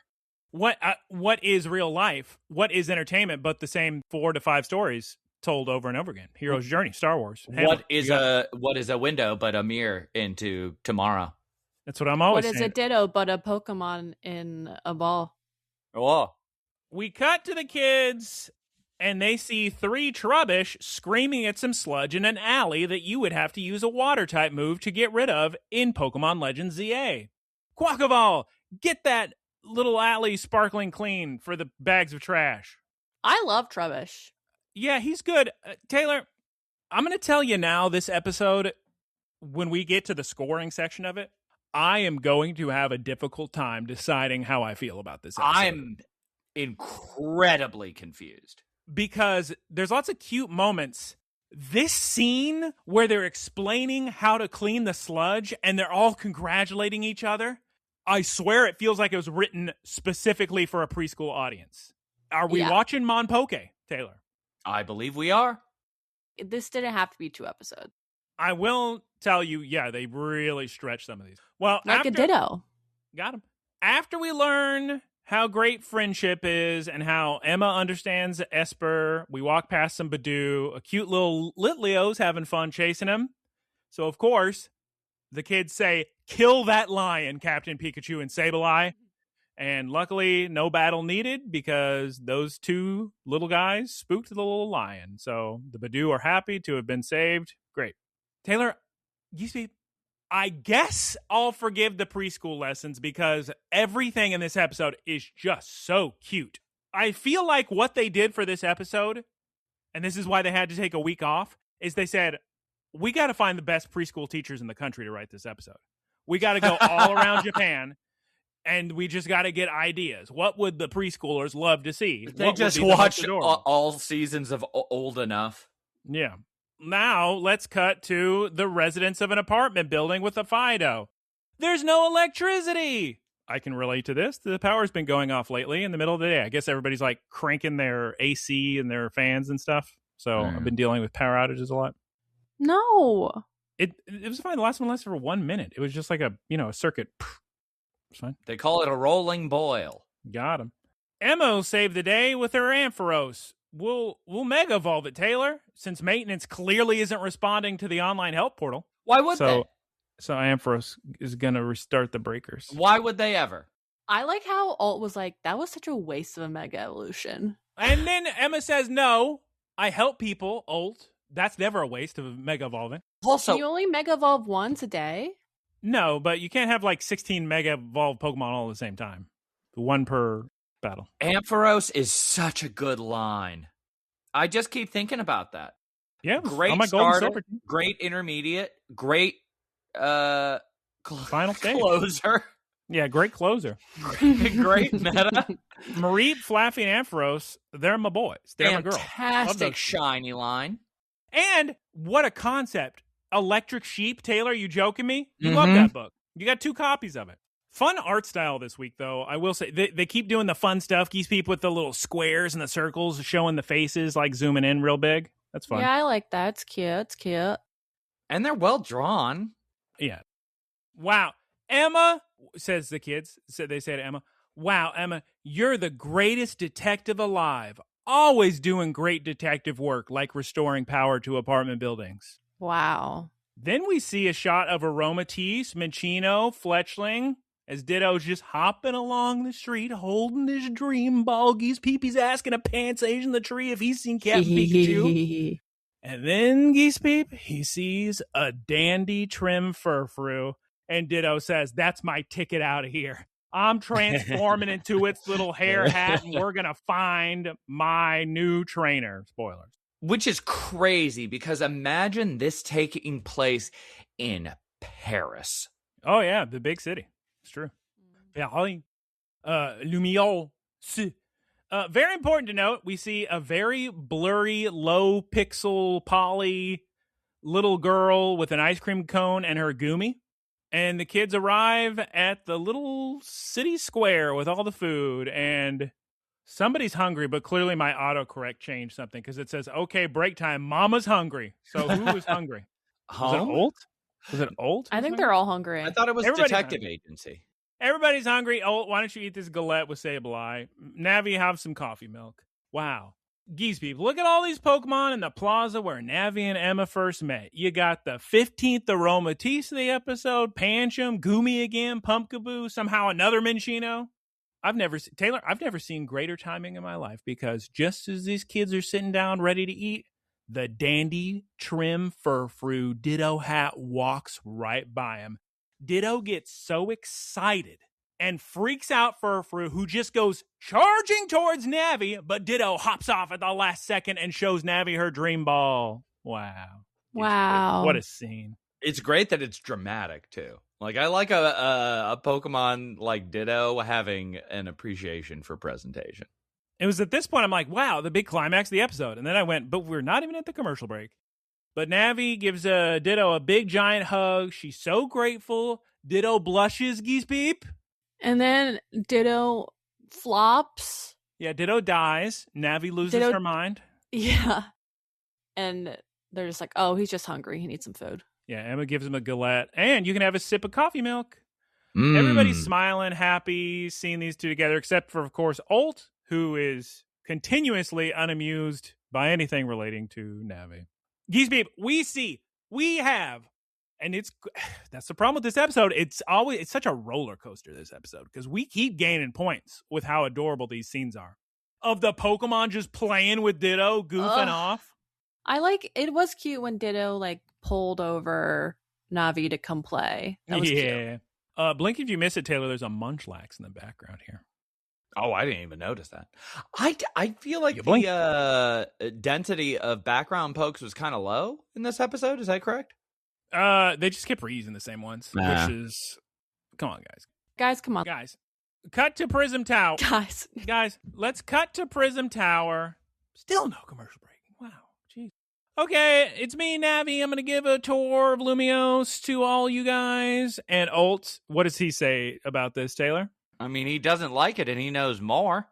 What is real life? What is entertainment but the same 4 to 5 stories told over and over again? Hero's Journey, Star Wars. What is a window but a mirror into tomorrow? That's what I'm always saying. What is a Ditto but a Pokemon in a ball? Oh. We cut to the kids, and they see 3 Trubbish screaming at some sludge in an alley that you would have to use a water-type move to get rid of in Pokemon Legends ZA. Quackaball, get that little alley sparkling clean for the bags of trash. I love Trubbish. Yeah, he's good. Taylor, I'm going to tell you now, this episode, when we get to the scoring section of it, I am going to have a difficult time deciding how I feel about this episode. I'm incredibly confused. Because there's lots of cute moments. This scene where they're explaining how to clean the sludge and they're all congratulating each other, I swear it feels like it was written specifically for a preschool audience. Are we watching Mon Poke, Taylor? I believe we are. This didn't have to be 2 episodes. I will tell you, they really stretched some of these. Well, like a Ditto. Got him. After we learn how great friendship is and how Emma understands Esper, we walk past some Badoo. A cute little Litleo's having fun chasing him. So, of course, the kids say, kill that lion, Captain Pikachu and Sableye. And luckily, no battle needed because those 2 little guys spooked the little lion. So the Badoo are happy to have been saved. Great. Taylor, I guess I'll forgive the preschool lessons because everything in this episode is just so cute. I feel like what they did for this episode, and this is why they had to take a week off, is they said, we got to find the best preschool teachers in the country to write this episode. We got to go all around Japan, and we just got to get ideas. What would the preschoolers love to see? They just watch all seasons of Old Enough. Yeah. Now, let's cut to the residents of an apartment building with a Fido. There's no electricity! I can relate to this. The power's been going off lately in the middle of the day. I guess everybody's like cranking their AC and their fans and stuff. So I've been dealing with power outages a lot. No. It was fine. The last one lasted for 1 minute. It was just like a circuit. It's fine. They call it a rolling boil. Got him. Emmo saved the day with her Ampharos. We'll Mega Evolve it, Taylor, since maintenance clearly isn't responding to the online help portal. Why would they? So Ampharos is going to restart the breakers. Why would they ever? I like how Alt was like, that was such a waste of a Mega Evolution. And then Emma says, no, I help people, Alt. That's never a waste of Mega Evolving. Also, can you only Mega Evolve once a day? No, but you can't have like 16 Mega Evolved Pokemon all at the same time. 1 per battle. Ampharos is such a good line. I just keep thinking about that. Yeah, great starter, great intermediate, great final stage closer. Yeah, great closer. Great meta. Mareep, Flaffy, and Ampharos, they're my boys. They're my girls. Fantastic shiny line. And what a concept. Electric Sheep, Taylor, you joking me? You love that book. You got 2 copies of it. Fun art style this week, though. I will say, they keep doing the fun stuff. Geese Peep with the little squares and the circles, showing the faces, like zooming in real big. That's fun. Yeah, I like that. It's cute. It's cute. And they're well drawn. Yeah. Wow. Emma, says the kids, they say to Emma, wow, Emma, you're the greatest detective alive. Always doing great detective work, like restoring power to apartment buildings. Wow. Then we see a shot of Aromatisse, Minccino, Fletchling, as Ditto's just hopping along the street, holding his dream ball. Geese Peep's asking a pants Asian the tree if he's seen Captain Pikachu. And then Geese Peep, he sees a dandy trim furfrou, and Ditto says, that's my ticket out of here. I'm transforming into its little hair hat, and we're going to find my new trainer. Spoilers. Which is crazy, because imagine this taking place in Paris. Oh, yeah, the big city. It's true. Paris. Lumière. Very important to note, we see a very blurry, low pixel poly little girl with an ice cream cone and her gumi. And the kids arrive at the little city square with all the food, and somebody's hungry, but clearly my autocorrect changed something because it says, okay, break time. Mama's hungry. So who was hungry? Was it Olt? Was it Olt? I think they're all hungry. I thought it was Detective Agency. Everybody's hungry. Olt, why don't you eat this galette with Sableye? Navi, have some coffee milk. Wow. Geese Peep, look at all these Pokemon in the plaza where Navi and Emma first met. You got the 15th Aromatisse of the episode, Pancham, Gumi again, Pumpkaboo, somehow another Minccino. I've never seen greater timing in my life, because just as these kids are sitting down ready to eat, the dandy trim furfrou Ditto hat walks right by him. Ditto gets so excited and freaks out Furfrou, who just goes charging towards Navi, but Ditto hops off at the last second and shows Navi her dream ball. Wow. Wow. What a scene. It's great that it's dramatic, too. Like, I like a Pokemon like Ditto having an appreciation for presentation. It was at this point I'm like, wow, the big climax of the episode. And then I went, but we're not even at the commercial break. But Navi gives Ditto a big giant hug. She's so grateful. Ditto blushes, Geese Peep. And then Ditto flops. Yeah, Ditto dies. Navi loses her mind. Yeah. And they're just like, oh, he's just hungry. He needs some food. Yeah, Emma gives him a galette. And you can have a sip of coffee milk. Everybody's smiling, happy, seeing these two together, except for, of course, Olt, who is continuously unamused by anything relating to Navi. Geese Peep, we have, and that's the problem with this episode. It's such a roller coaster, this episode, because we keep gaining points with how adorable these scenes are. Of the Pokemon just playing with Ditto, goofing off. It was cute when Ditto pulled over Navi to come play. That was cute. Blink if you miss it, Taylor. There's a Munchlax in the background here. Oh, I didn't even notice that. I feel like the density of background pokes was kind of low in this episode. Is that correct? They just kept reusing the same ones, which is... Come on, guys. Guys, come on. Guys, cut to Prism Tower. Guys, let's cut to Prism Tower. Still no commercial break. Wow, jeez. Okay, it's me, Navi. I'm going to give a tour of Lumiose to all you guys. And Olt, what does he say about this, Taylor? I mean, he doesn't like it, and he knows more.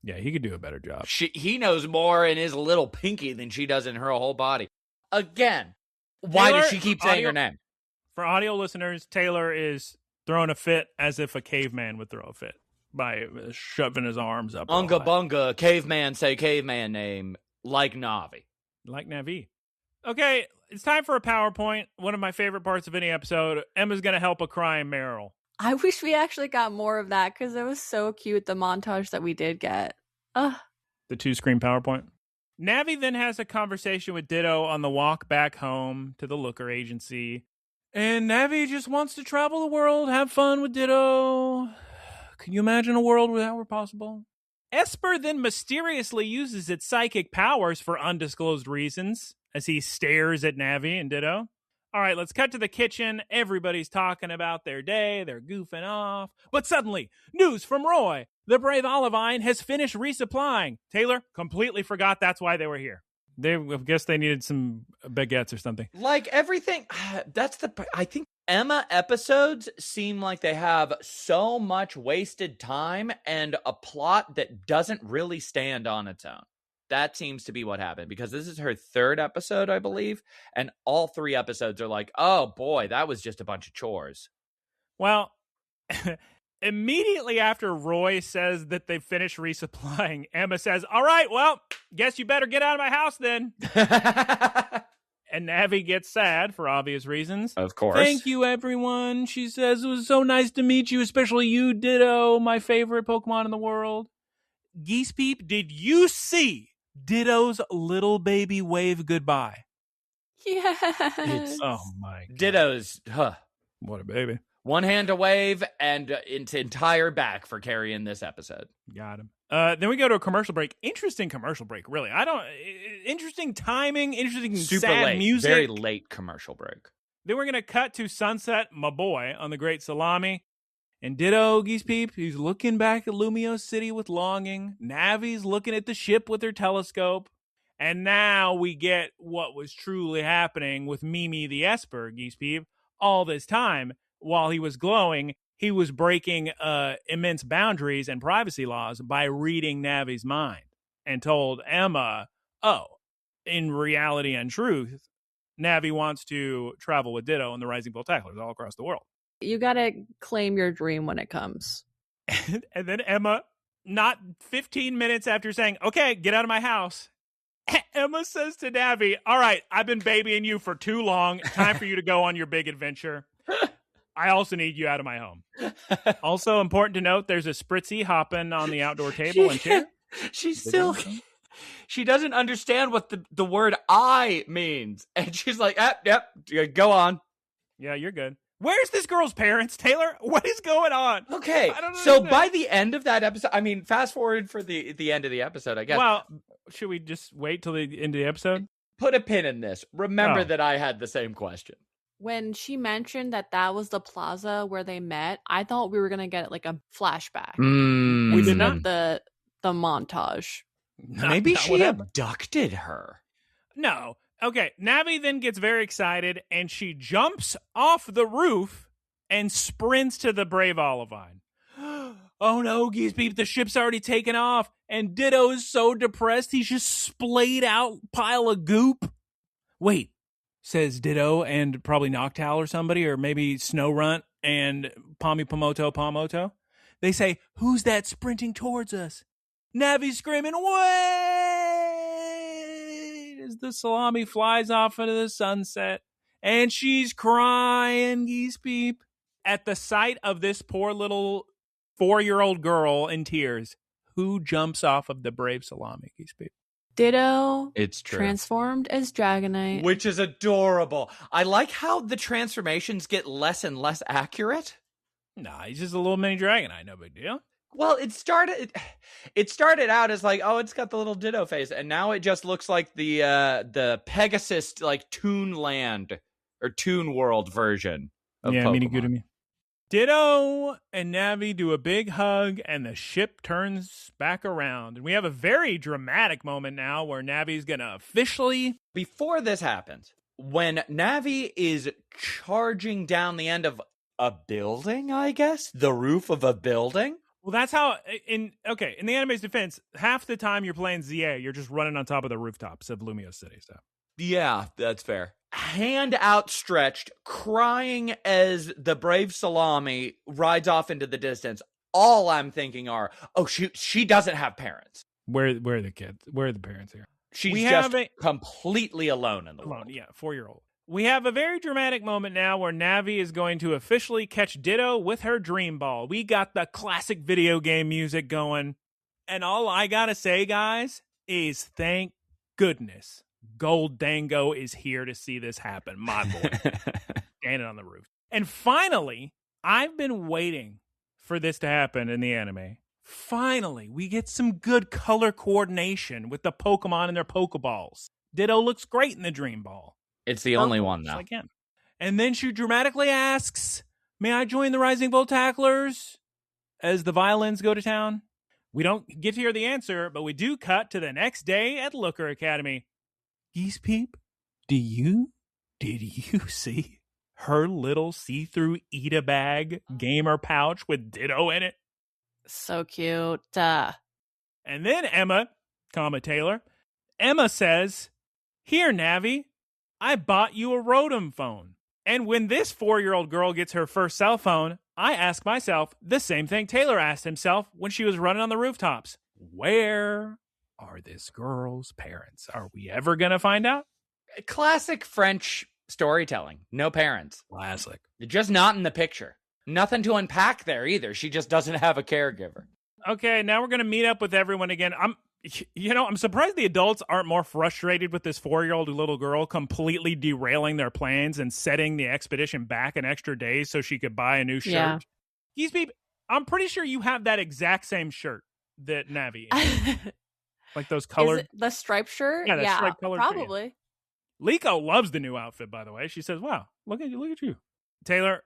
Yeah, he could do a better job. He knows more in his little pinky than she does in her whole body. Again, why does she keep saying her name? For audio listeners, Taylor is throwing a fit as if a caveman would throw a fit by shoving his arms up. Unga bunga, caveman say caveman name, like Navi. Like Navi. Okay, it's time for a PowerPoint. One of my favorite parts of any episode. Emma's going to help a crying Meryl. I wish we actually got more of that, because it was so cute, the montage that we did get. The 2-screen PowerPoint. Navi then has a conversation with Ditto on the walk back home to the Looker Agency. And Navi just wants to travel the world, have fun with Ditto. Can you imagine a world where that were possible? Esper then mysteriously uses its psychic powers for undisclosed reasons as he stares at Navi and Ditto. All right, let's cut to the kitchen. Everybody's talking about their day. They're goofing off. But suddenly, news from Roy. The brave Olivine has finished resupplying. Taylor completely forgot that's why they were here. I guess they needed some baguettes or something. Like everything, I think Emma episodes seem like they have so much wasted time and a plot that doesn't really stand on its own. That seems to be what happened, because this is her third episode, I believe, and all 3 episodes are like, oh boy, that was just a bunch of chores. Well, immediately after Roy says that they've finished resupplying, Emma says, all right, well, guess you better get out of my house then. And Navi gets sad for obvious reasons. Of course. Thank you, everyone. She says, it was so nice to meet you, especially you, Ditto, my favorite Pokemon in the world. Geese Peep, did you see Ditto's little baby wave goodbye? Yes. Oh my God. Ditto's, What a baby. one hand to wave and its entire back for carrying this episode. Got him. Then we go to a commercial break. Interesting commercial break, really. Interesting timing, interesting Super sad late, music. very late commercial break. Then we're going to cut to Sunset, my boy, on the Great Salami. And Ditto, Geese Peep, he's looking back at Lumio City with longing. Navi's looking at the ship with her telescope. And now we get what was truly happening with Mimi the Esper, Geese Peep. All this time, while he was glowing, he was breaking immense boundaries and privacy laws by reading Navi's mind, and told Emma, oh, in reality and truth, Navi wants to travel with Ditto and the Rising Bull Tacklers all across the world. You gotta claim your dream when it comes. And then Emma, not 15 minutes after saying, okay, get out of my house, Emma says to Navi, all right, I've been babying you for too long. Time for you to go on your big adventure. I also need you out of my home. Also important to note, there's a Spritzy hopping on the outdoor table and chair. She doesn't understand what the word I means. And she's like, yep, go on. Yeah, you're good. Where's this girl's parents, Taylor? What is going on? Okay, so by the end of that episode, I mean, fast forward for the end of the episode, I guess. Well, should we just wait till the end of the episode? Put a pin in this. Remember that I had the same question. When she mentioned that was the plaza where they met, I thought we were gonna get like a flashback. We did not. The montage. Maybe she abducted her. No. Okay, Navi then gets very excited, and she jumps off the roof and sprints to the brave Olivine. Oh no, Geese Peep, the ship's already taken off, and Ditto is so depressed he's just splayed out pile of goop. Wait, says Ditto and probably Noctowl or somebody, or maybe Snowrunt and Pomoto. They say, who's that sprinting towards us? Navi's screaming, wait! As the salami flies off into the sunset. And she's crying, Geese Peep. At the sight of this poor little 4-year-old girl in tears, who jumps off of the brave salami, Geese Peep? Ditto. It's true. Transformed as Dragonite. Which is adorable. I like how the transformations get less and less accurate. Nah, he's just a little mini Dragonite, no big deal. Well, it started out as like, oh, it's got the little Ditto face, and now it just looks like the Pegasus like Toon Land or Toon World version of Pokemon. Ditto and Navi do a big hug, and the ship turns back around. And we have a very dramatic moment now where Navi's gonna officially... Before this happens, when Navi is charging down the end of a building, I guess? The roof of a building? Well, that's how, in the anime's defense, half the time you're playing ZA, you're just running on top of the rooftops of Lumio City. So, yeah, that's fair. Hand outstretched, crying as the brave Salami rides off into the distance. All I'm thinking are, oh, she doesn't have parents. Where are the kids? Where are the parents here? She's just completely alone in the world. Yeah, 4-year-old. We have a very dramatic moment now where Navi is going to officially catch Ditto with her Dream Ball. We got the classic video game music going. And all I gotta say, guys, is thank goodness Gold Dango is here to see this happen. My boy. Standing on the roof. And finally, I've been waiting for this to happen in the anime finally, we get some good color coordination with the Pokemon and their Pokeballs. Ditto looks great in the Dream Ball. It's the only one, though. Like him. And then she dramatically asks, may I join the Rising Bull Tacklers as the violins go to town? We don't get to hear the answer, but we do cut to the next day at Looker Academy. Geese Peep, did you see her little see-through eat-a-bag gamer pouch with Ditto in it? So cute. And then Emma, Taylor, Emma says, here, Navi, I bought you a Rotom phone. And when this 4-year-old girl gets her first cell phone, I ask myself the same thing Taylor asked himself when she was running on the rooftops. Where are this girl's parents? Are we ever going to find out? Classic French storytelling. No parents. Classic. They're just not in the picture. Nothing to unpack there either. She just doesn't have a caregiver. Okay, now we're going to meet up with everyone again. I'm surprised the adults aren't more frustrated with this 4-year-old little girl completely derailing their plans and setting the expedition back an extra day so she could buy a new shirt. Yeah. Geese Peep, I'm pretty sure you have that exact same shirt that Navi is. Like those colored... the striped shirt? Yeah, that striped colored probably. Shirt. Liko loves the new outfit, by the way. She says, wow, look at you. Taylor,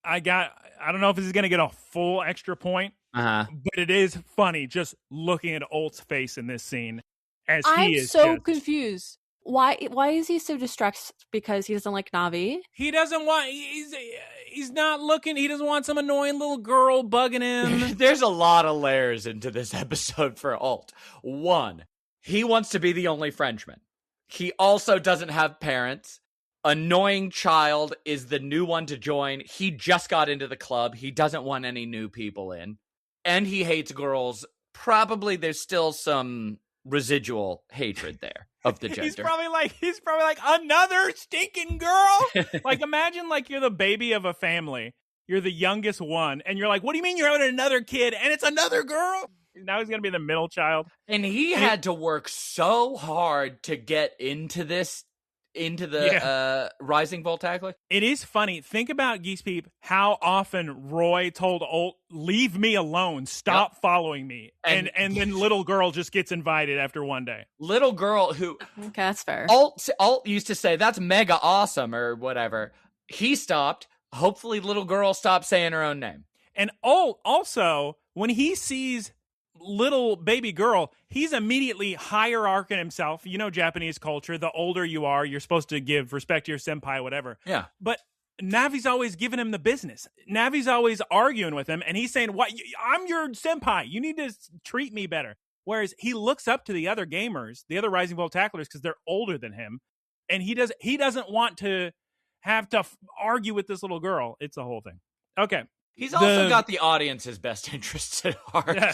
I don't know if this is going to get a full extra point. But it is funny just looking at Olt's face in this scene as he is so confused. Why is he so distressed? Because he doesn't like Navi? He doesn't want he's not looking, he doesn't want some annoying little girl bugging him. There's a lot of layers into this episode for Olt. 1, he wants to be the only Frenchman. He also doesn't have parents. Annoying child is the new one to join. He just got into the club. He doesn't want any new people in. And he hates girls. Probably there's still some residual hatred there of the gender. He's probably like another stinking girl. Like imagine like you're the baby of a family. You're the youngest one. And you're like, what do you mean you're having another kid? And it's another girl? Now he's going to be the middle child. And he had to work so hard to get into the Rising Bull Tackler. It is funny. Think about Geese Peep, how often Roy told Olt, leave me alone, stop following me. And then little girl just gets invited after one day. Little girl who... Okay, that's fair. Olt used to say, that's mega awesome or whatever. He stopped. Hopefully little girl stopped saying her own name. And Olt also, when he sees little baby girl, he's immediately hierarching himself. You know, Japanese culture, the older you are, you're supposed to give respect to your senpai, whatever. Yeah. But Navi's always giving him the business. Navi's always arguing with him, and he's saying, "What? I'm your senpai. You need to treat me better." Whereas he looks up to the other gamers, the other Rising Bull Tacklers, because they're older than him, and he doesn't want to have to argue with this little girl. It's a whole thing. Okay. He's also got the audience's best interests at heart. Yeah.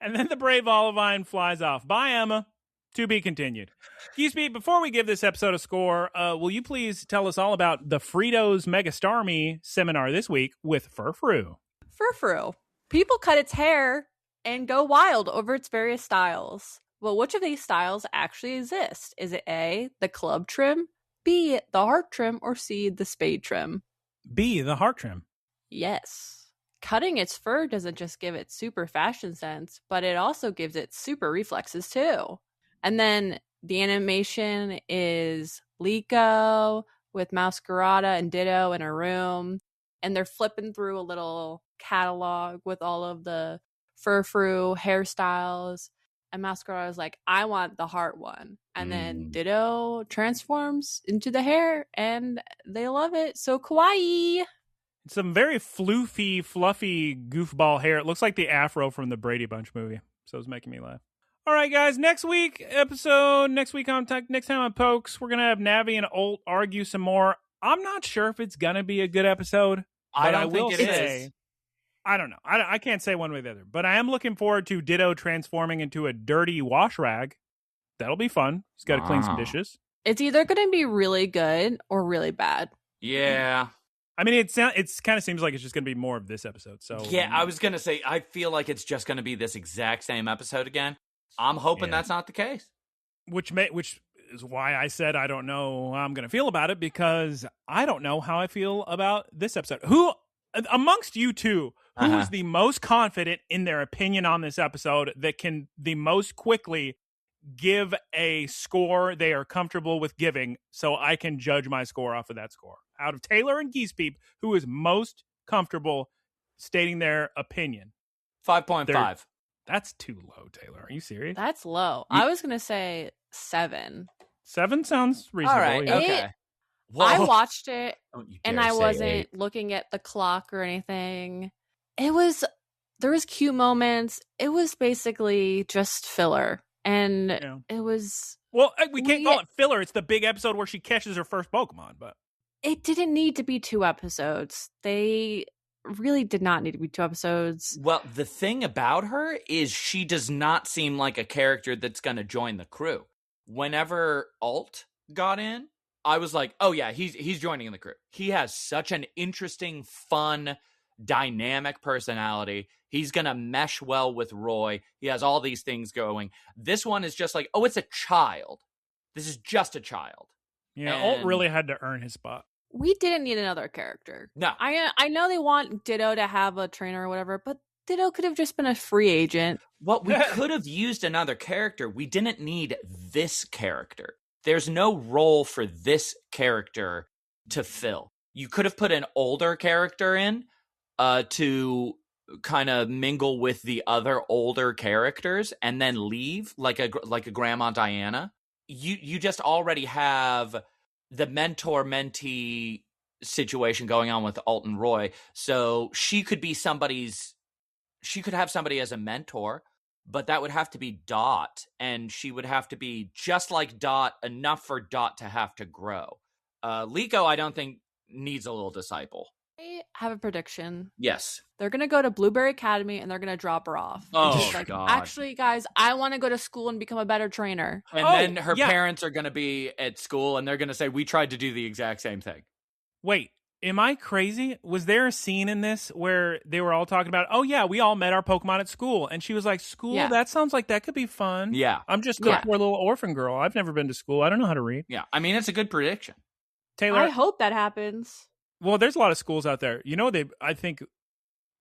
And then the brave Olivine flies off. Bye, Emma. To be continued. Geese Peep, before we give this episode a score, will you please tell us all about the Fritos Mega Star Me seminar this week with Furfru? Furfru. People cut its hair and go wild over its various styles. Well, which of these styles actually exist? Is it A, the club trim, B, the heart trim, or C, the spade trim? B, the heart trim. Yes. Cutting its fur doesn't just give it super fashion sense, but it also gives it super reflexes too. And then the animation is Liko with Masquerada and Ditto in a room, and they're flipping through a little catalog with all of the Furfru hairstyles, and Masquerada's like, I want the heart one. And then Ditto transforms into the hair, and they love it. So kawaii! Some very floofy, fluffy goofball hair. It looks like the afro from the Brady Bunch movie. So it's making me laugh. All right, guys. Next time on Pokes, we're going to have Navi and Olt argue some more. I'm not sure if it's going to be a good episode. I don't think it is. I don't know. I can't say one way or the other. But I am looking forward to Ditto transforming into a dirty wash rag. That'll be fun. He's got to clean some dishes. It's either going to be really good or really bad. Yeah. I mean, it kind of seems like it's just going to be more of this episode. So yeah, I was going to say, I feel like it's just going to be this exact same episode again. I'm hoping that's not the case. Which is why I said I don't know how I'm going to feel about it, because I don't know how I feel about this episode. Who amongst you two, who is the most confident in their opinion on this episode that can the most quickly give a score they are comfortable with giving so I can judge my score off of that score? Out of Taylor and Peep, who is most comfortable stating their opinion? 5.5. That's too low, Taylor. Are you serious? That's low. I was going to say 7. 7 sounds reasonable. All right, yeah. okay. I watched it and I wasn't looking at the clock or anything. There was cute moments. It was basically just filler. And it was... Well, we can't call it filler. It's the big episode where she catches her first Pokemon, but... It didn't need to be 2 episodes. They really did not need to be 2 episodes. Well, the thing about her is she does not seem like a character that's going to join the crew. Whenever Alt got in, I was like, oh yeah, he's joining the crew. He has such an interesting, fun, dynamic personality. He's going to mesh well with Roy. He has all these things going. This one is just like, oh, it's a child. This is just a child. Yeah, Alt really had to earn his spot. We didn't need another character. No. I know they want Ditto to have a trainer or whatever, but Ditto could have just been a free agent. Well, we could have used another character. We didn't need this character. There's no role for this character to fill. You could have put an older character in to kind of mingle with the other older characters and then leave like a Grandma Diana. You just already have the mentor-mentee situation going on with Alt and Roy. So she could have somebody as a mentor, but that would have to be Dot, and she would have to be just like Dot, enough for Dot to have to grow. Liko, I don't think, needs a little disciple. I have a prediction. Yes. They're going to go to Blueberry Academy and they're going to drop her off. Oh, God. Actually, guys, I want to go to school and become a better trainer. And then her parents are going to be at school and they're going to say, we tried to do the exact same thing. Wait, am I crazy? Was there a scene in this where they were all talking about, oh, yeah, we all met our Pokemon at school. And she was like, school? Yeah. That sounds like that could be fun. Yeah. I'm just a poor little orphan girl. I've never been to school. I don't know how to read. Yeah. I mean, it's a good prediction. Taylor, I hope that happens. Well, there's a lot of schools out there. You know, I think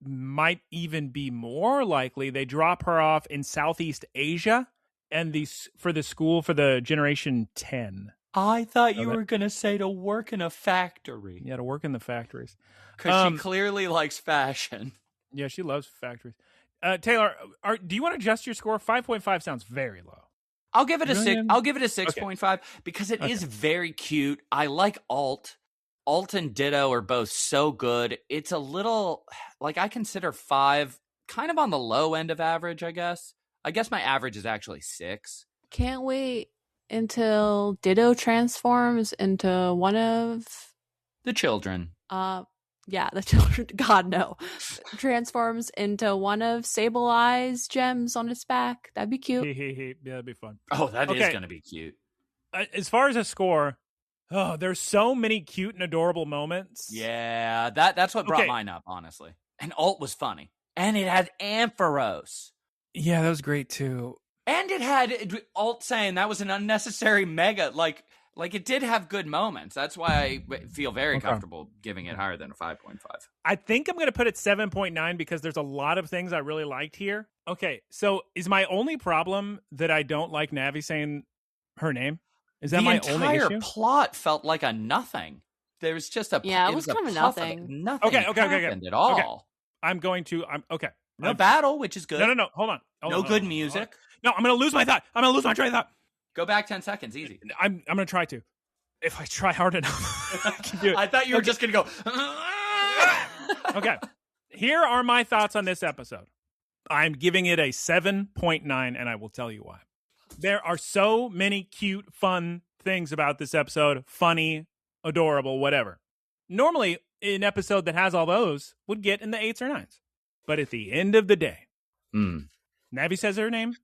might even be more likely they drop her off in Southeast Asia and for the school for the Generation 10. I thought you were going to say to work in a factory. Yeah, to work in the factories. Because she clearly likes fashion. Yeah, she loves factories. Taylor, do you want to adjust your score? 5.5 sounds very low. I'll give it a 6. I'll give it a 6.5 because it is very cute. I like Alt. Alt and Ditto are both so good. It's a little, like, I consider 5 kind of on the low end of average, I guess. I guess my average is actually 6. Can't wait until Ditto transforms into one of... the children. Yeah, the children. God, no. Transforms into one of Sableye's gems on its back. That'd be cute. Yeah, that'd be fun. Oh, that is going to be cute. As far as a score... Oh, there's so many cute and adorable moments. Yeah, that's what brought mine up, honestly. And Alt was funny. And it had Ampharos. Yeah, that was great, too. And it had Alt saying that was an unnecessary mega. Like it did have good moments. That's why I feel very comfortable giving it higher than a 5.5. I think I'm going to put it 7.9 because there's a lot of things I really liked here. Okay, so is my only problem that I don't like Navi saying her name? Is that my only issue? The entire plot felt like a nothing. There was just a it was kind of nothing. Nothing happened at all. Okay. Okay. No battle, which is good. No. Hold on. No good music. No, I'm going to lose my thought. I'm going to lose my train of thought. Go back 10 seconds. Easy. I'm going to try to. If I try hard enough, I can do it. I thought you were just going to go. Okay. Here are my thoughts on this episode. I'm giving it a 7.9, and I will tell you why. There are so many cute, fun things about this episode. Funny, adorable, whatever. Normally, an episode that has all those would get in the 8s or 9s. But at the end of the day, Navi says her name.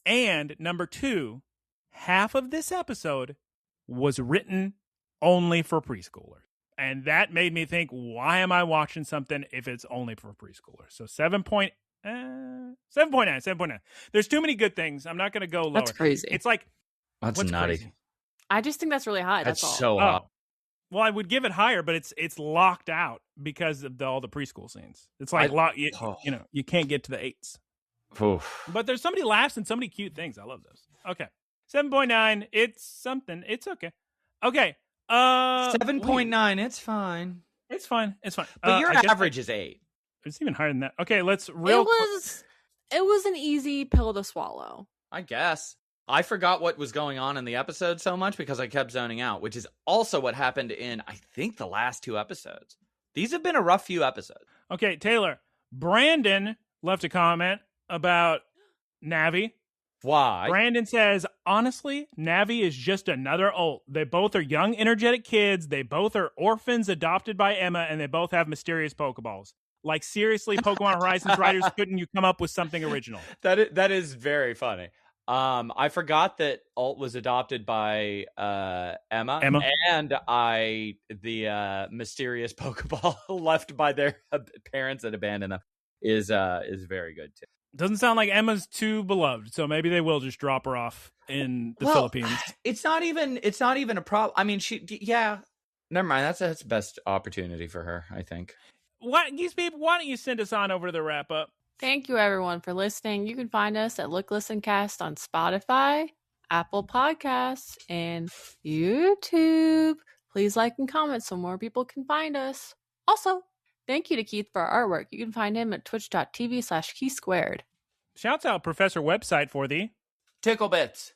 And number 2, half of this episode was written only for preschoolers. And that made me think, why am I watching something if it's only for preschoolers? So 7.9. There's too many good things. I'm not going to go lower. That's crazy. It's like, that's what's nutty. Crazy? I just think that's really high. That's all. So high. Well, I would give it higher, but it's locked out because of all the preschool scenes. It's like you can't get to the 8s. Oof. But there's so many laughs and so many cute things. I love those. Okay. 7.9. It's something. It's okay. Okay. 7.9. It's fine. It's fine. It's fine. But your average is 8. It's even higher than that. Okay, let's It was an easy pill to swallow. I guess. I forgot what was going on in the episode so much because I kept zoning out, which is also what happened in, I think, the last 2 episodes. These have been a rough few episodes. Okay, Taylor. Brandon left a comment about Navi. Why? Brandon says, honestly, Navi is just another ult. They both are young, energetic kids. They both are orphans adopted by Emma, and they both have mysterious Pokeballs. Like, seriously, Pokemon Horizons writers, couldn't you come up with something original? That is very funny. I forgot that Ult was adopted by Emma, and the mysterious Pokeball left by their parents that abandoned them is very good too. Doesn't sound like Emma's too beloved, so maybe they will just drop her off in the Philippines. It's not even a problem. I mean, never mind. That's the best opportunity for her, I think. These people, why don't you send us on over to the wrap up? Thank you, everyone, for listening. You can find us at Look Listen Cast on Spotify, Apple Podcasts, and YouTube. Please like and comment so more people can find us. Also, thank you to Keith for our artwork. You can find him at twitch.tv/keysquared. Shouts out Professor Website for the Ticklebits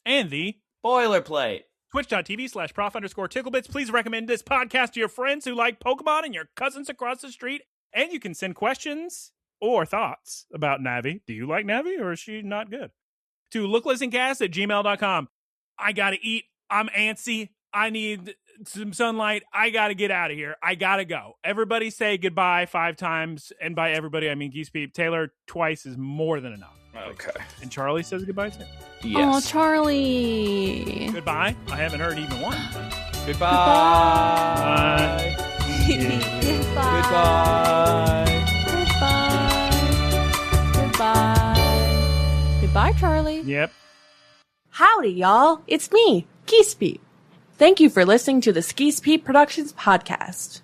and the Boilerplate. Twitch.tv/prof_ticklebits. Please recommend this podcast to your friends who like Pokemon and your cousins across the street. And you can send questions or thoughts about Navi. Do you like Navi or is she not good? To looklistencast@gmail.com. I gotta eat. I'm antsy. I need some sunlight. I gotta get out of here. I gotta go. Everybody say goodbye 5 times. And by everybody, I mean Geese Peep. Taylor, twice is more than enough. Okay. And Charlie says goodbye too. Yes. Oh, Charlie. Goodbye. I haven't heard even one. Goodbye. Goodbye. Goodbye, Charlie. Yep. Howdy, y'all. It's me, Geese Peep. Thank you for listening to the Geese Peep Productions podcast.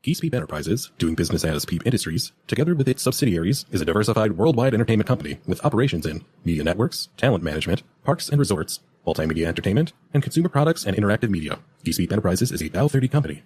Geese Peep Enterprises, doing business as Peep Industries, together with its subsidiaries, is a diversified worldwide entertainment company with operations in media networks, talent management, parks and resorts, multimedia entertainment, and consumer products and interactive media. Geese Peep Enterprises is a Dow 30 company.